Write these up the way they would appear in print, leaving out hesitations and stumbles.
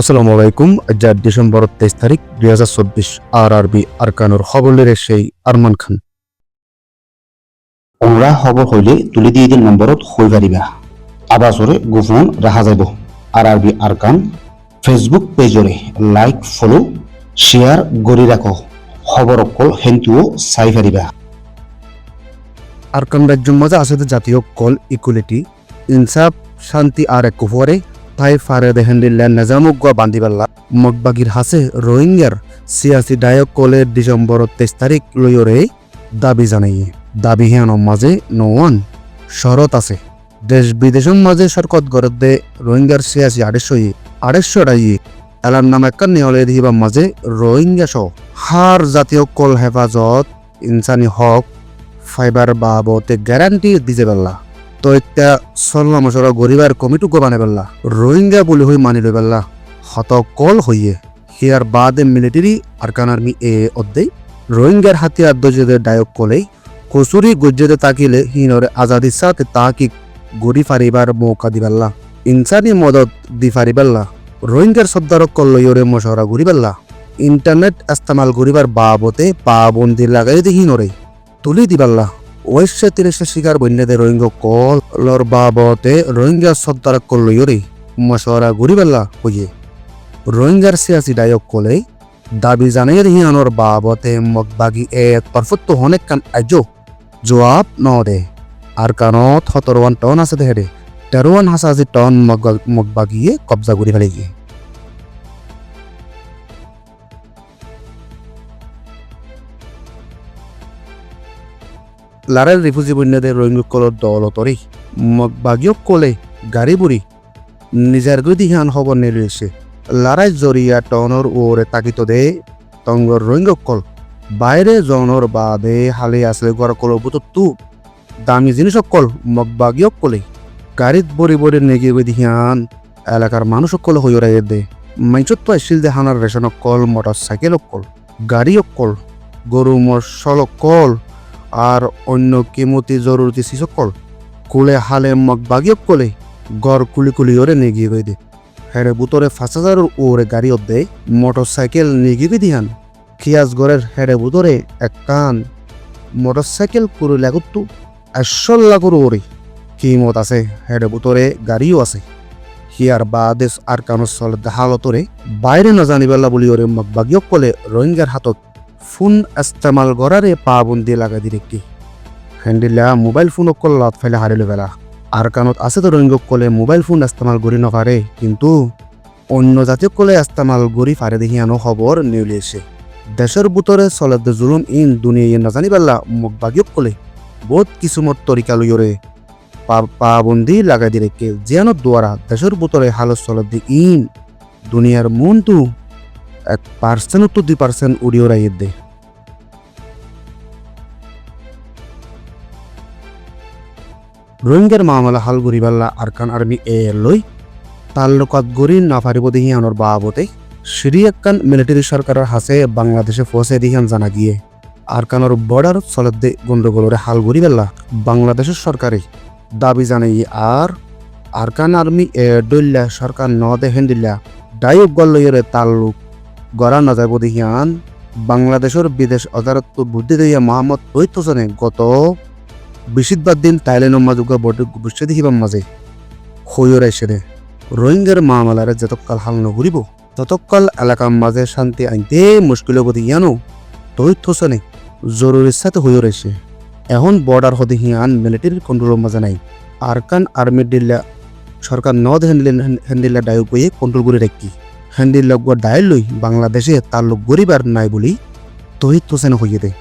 আসসালামু আলাইকুম। আজ ডিসেম্বর 23 তারিখ 2024 আরআরবি আরকানুর খবরের সেই আরমান খান। ওমরা খবর হইলে তুলি দিয়ে দিন নম্বরত হই পারিবা আবাসরে গোপন রাখা যাব। আরআরবি আরকান ফেসবুক পেজরে লাইক ফলো শেয়ার গড়ি রাখো। খবর অকল হেন্তুও চাই পারিবা। আরকান রাজ্যের মাঝে আছে জাতীয় কল ইকুয়ালিটি ইনসাফ শান্তি আর এক কুফরে তাই ফারে দেহেন্দিল্লা নেজামুগুয়া বান্দিবাল্লা মগবাগির হাসে রোহিঙ্গার সিয়াসি ডায়ক কলের ডিসেম্বর 23 তারিখ লইরে দাবি জানাইয়ে দাবি হিয়ানোর মাঝে নওয়ান শরত আছে। দেশ বিদেশের মাঝে সরকত গড়ে দে রোহিঙ্গার সিয়াসি আড়াইশো রাইয়ে এলার নাম একটা নিয়লে দিবার মাঝে রোহিঙ্গা সহ হার জাতীয় কল হেফাজত ইনসানি হক ফাইবার বাবতে গ্যারান্টি দিতে পারলা তো একটা সল্লা মশরা গরিবার কমিটুকো বানাই পারলা রোহিঙ্গা বলে হই মানি লই পারলা হত কল হইয়ে হিয়ার বাদে মিলিটারি আরকান আর্মি অধ্যায় রোহিঙ্গার হাতিয়ার দজেদের ডায়ক কলেই কচুরি গজ্জেতে তাকিলে হিনরে আজাদির সাথে তাকি গড়ি ফারিবার মৌকা দিবাল্লা ইনসানি মদত দি ফারিবাল্লা রোহিঙ্গার সর্দারক কল্লইরে মশরা ঘুরিবাল্লা ইন্টারনেট ইস্তেমাল করিবার বাবতে পাবন্দি লাগাই দি হিনরে তুলি দিবাল্লা ওয়েশ্য তিরেশে শিকার বন্যাদের রোহিঙ্গা কলর বাবতে রোহিঙ্গা সর্দারক কল্লইরে মশরা ঘুরিবাল্লা হইয়ে রোহিঙ্গার সিয়াসি ডায়ক কলে দাবি জানাই হিয়ানোর বাবতে মগবাগি তরফত অনেক কান আজো জবাব ন দে আর কানত 17 টন আছে দেহে 13,000 টন মগবাগিয়ে কবজা করি ফেলে গিয়ে লারেল রিফিউজি বন্যাদের রোহিঙ্গা কলর দলতরে মগবাগিও কলে গাড়ি বুড়ি নিজের গদি হিয়ান খবর নিয়ে লারাই জরিয়া টনর ওরে তাকিত দে তঙ্গর রোহিঙ্গা কল বাইরে জনর বাদে হালে আসলে গড় কল বুতু দামি জিনিস কল মগবাগিও কলে গাড়িত বড়ি বড়ি নেগি গদি হিয়ান এলাকার মানুষ কল হয়ে রাই দে মাইচত তো আসিল দে হানার রেশন কল মোটর সাইকেল কল গাড়ি কল গরু মশল কল আর অন্য কেমতি জরুরি চিজ কল কুলে হালে মগবাগিও কলে গড় কুলি কুলি ওরে নেগিয়ে গই দে হেরে বুতরে 5,000 ওরে গাড়ি অদ্দে মোটর সাইকেল নেগিয়ে দিহান খিয়াজ গড়ের হেরে বুতরে এক কান মোটর সাইকেল করে লাগুতু 100 লাখ ওরে কিমত আছে হেরে বুতরে গাড়িও আছে হিয়ার বাদেশ আর কানো চলে হালতরে বাইরে না জানিবেলা বলি ওরে মগবাগিও কলে রোহিঙ্গার হাতত ফোন ইস্তেমাল গড়ারে পাবন্দি লাগা দিরেকি হ্যান্ডিলা মোবাইল ফোন কল্লাত ফেলে হারিলে বেলা আর কানত আছে তো রোহিঙ্গা কলে মোবাইল ফোন ইস্তেমাল করি নপারে কিন্তু অন্য জাতীয় কলে ইস্তেমাল করি পারে দেখি আনো খবর নিউলিয়েছে দেশের বুতরে চলে জুলুম ইন দুনিয়া না জানি পারলা মগবাগিও কলে বহুত কিছুমত তরিকা লইরে পাবন্দি লাগাই দি রেখে যেন দ্বারা দেশের বুতরে হালত চলে দি ইন দুনিয়ার মনটু 1% তো 2% উড়িয়ে রাই দে রোহিঙ্গার মামলা হাল গরিবাল্লা আরকান আর্মি লই তাল্লুকাত গরি না পারিব দিহিয়ানোর বাবতে সিরিয়াকান মিলিটারি সরকারের হাসে বাংলাদেশে ফসে দিহান জানা গিয়ে আরকানোর বর্ডার চলতে গন্ডগোলরে হাল গরিবাল্লা বাংলাদেশের সরকারে দাবি জানাই আর আরকান আর্মি ডইল্লা সরকার ন দেখেন দিল্লা ডায়ক গল্লইরে তাল্লুক গড়া না যাব দিহিয়ান বাংলাদেশের বিদেশ অজারত্ব বুদ্ধি দিয়া মোহাম্মদ তৈত হোসেনে গত 20 দিন থাইল্যান্ডের মাজুগা বড় বুঝতে দেখিবার মাঝে হইও রাইছে রে রোহিঙ্গার মামলারে যতকাল হাল নঘুরিব ততকাল এলাকার মাঝে শান্তি আনতে মুশকিল হব দিয়ানো তৈত হোসেনে জরুরির সাথে হইও রাইছে এখন বর্ডার হতে হিয়ান মিলিটারির কন্ট্রোলের মাঝে নাই আরকান আর্মি দিল্লা সরকার ন হ্যান্ডিল্লা ডায়ক হয়ে কন্ট্রোল করে রাখি হ্যান্ডিল্লা ডায়ল লই বাংলাদেশে তার লোক গরিবার নাই বলি তৈত হোসেন হইয়ে দে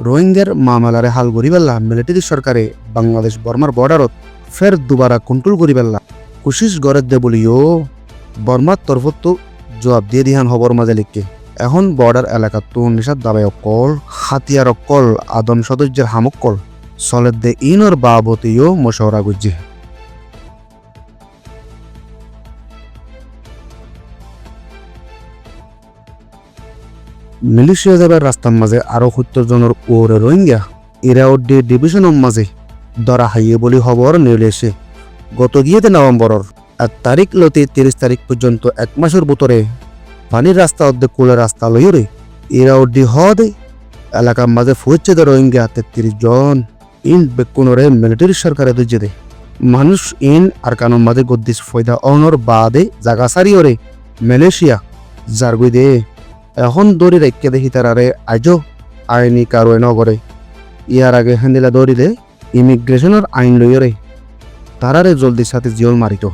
রোহিঙ্গার মামলারে হাল গরিবাল্লা মিলিটারি সরকারে বাংলাদেশ বর্মার বর্ডারত ফের দুবারা কন্ট্রোল করিবাল্লা কোশিশ গড়ে দে বলিও বর্মার তরফত তো জবাব দিয়ে দিহান হবর মাঝে লিখকে এখন বর্ডার এলাকাত তো নিষাদ দাবাই অকল হাতিয়ার অকল আদম সদস্যের হামকল চলে দে ইনর বাবতীয় মশওরা গুজ্জে মিলিশিয়া যাবার রাস্তার মাঝে আরো 70 জনের ওরে রোহিঙ্গা ইরাউডি ডিভিশনের মাঝে ধরা হাইয়ে বলি খবর নিউলেছে গত গিয়েতে নভেম্বরের আর তারিখ লতি 30 তারিখ পর্যন্ত 1 মাসের ভিতরে পানির রাস্তা অর্ধেক কুলের রাস্তা লইরে এরা অর্ধি হদে এলাকার মাঝে ফুয়েছে দে রোহিঙ্গা 33 জন ইন বেকুনরে মিলিটারি সরকারে দুজে দে মানুষ ইন আর কানুন মাঝে গদ্দিস ফয়দা অনর বাদে জাগা সারিওরে মালয়েশিয়া জারগুই দে এখন দৌড়ি রেখে দেখি তারারে আজও আইনি কারো নগরে ইয়ার আগে হ্যান্দিলা দৌড়িলে ইমিগ্রেশনের আইন লইরে তারারে জলদি সাথে জিয়ল মারিত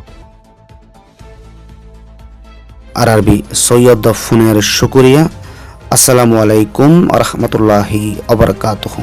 আরআরবি সৈয়দ ফোনের শুকরিয়া। আসসালামু আলাইকুম আ রহমতুল্লাহি আবরকাতুহু।